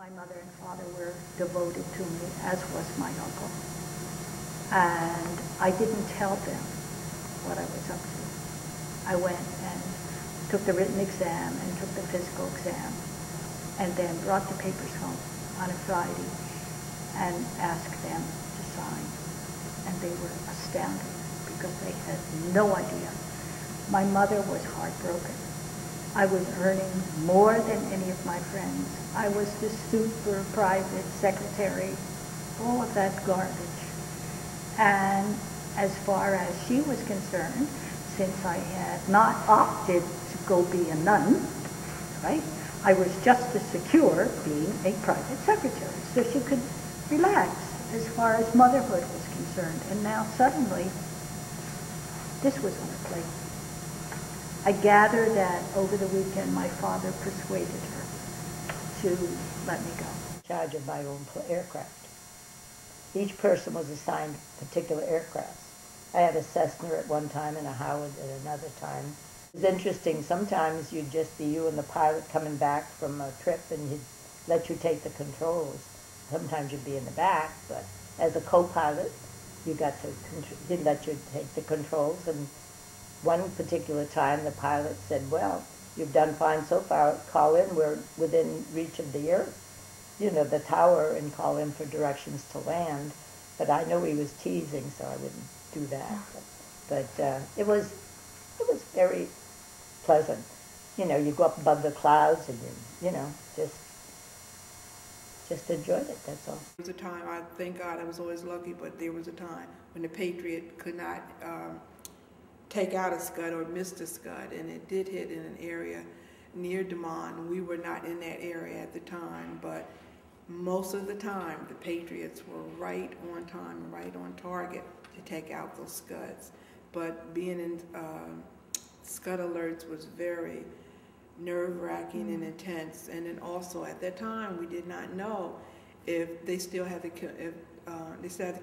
My mother and father were devoted to me, as was my uncle. And I didn't tell them what I was up to. I went and took the written exam and took the physical exam, and then brought the papers home on a Friday and asked them to sign. And they were astounded because they had no idea. My mother was heartbroken. I was earning more than any of my friends. I was the super private secretary, all of that garbage. And as far as she was concerned, since I had not opted to go be a nun, right, I was just as secure being a private secretary. So she could relax as far as motherhood was concerned. And now suddenly, this was on her plate. I gather that over the weekend my father persuaded her to let me go. In charge of my own aircraft. Each person was assigned particular aircrafts. I had a Cessna at one time and a Howard at another time. It was interesting, sometimes you'd just be you and the pilot coming back from a trip and he'd let you take the controls. Sometimes you'd be in the back, but as a co-pilot, he'd let you take the controls. And one particular time, the pilot said, well, you've done fine so far, call in, we're within reach of the earth, you know, the tower, and call in for directions to land. But I know he was teasing, so I wouldn't do that. But it was very pleasant. You know, you go up above the clouds and you know, just enjoyed it, that's all. There was a time, I thank God I was always lucky, but there was a time when the Patriot could not take out a Scud or missed a Scud, and it did hit in an area near Damon. We were not in that area at the time, but most of the time the Patriots were right on time, right on target to take out those Scuds. But being in Scud alerts was very nerve-wracking and intense. And then also at that time we did not know if they still had the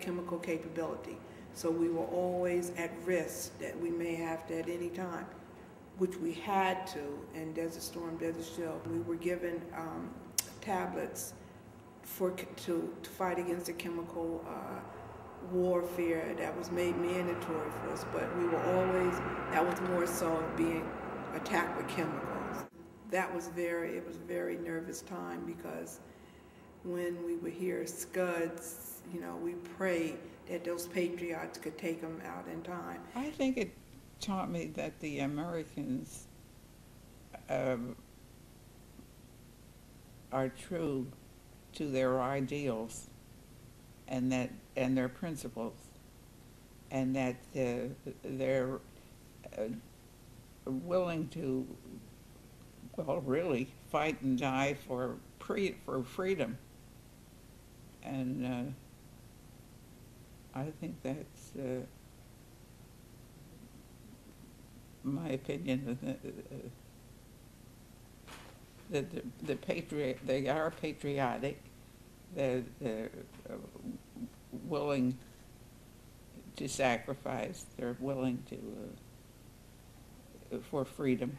chemical capability. So we were always at risk that we may have to at any time, which we had to in Desert Storm, Desert Shield. We were given tablets to fight against the chemical warfare that was made mandatory for us, but we were always, that was more so of being attacked with chemicals. It was a very nervous time, because when we would hear Scuds, you know, we prayed that those Patriots could take them out in time. I think it taught me that the Americans are true to their ideals and their principles, and that they're willing to, well, really fight and die for freedom. And I think that's my opinion. That they are patriotic. They're willing to sacrifice. They're willing to for freedom.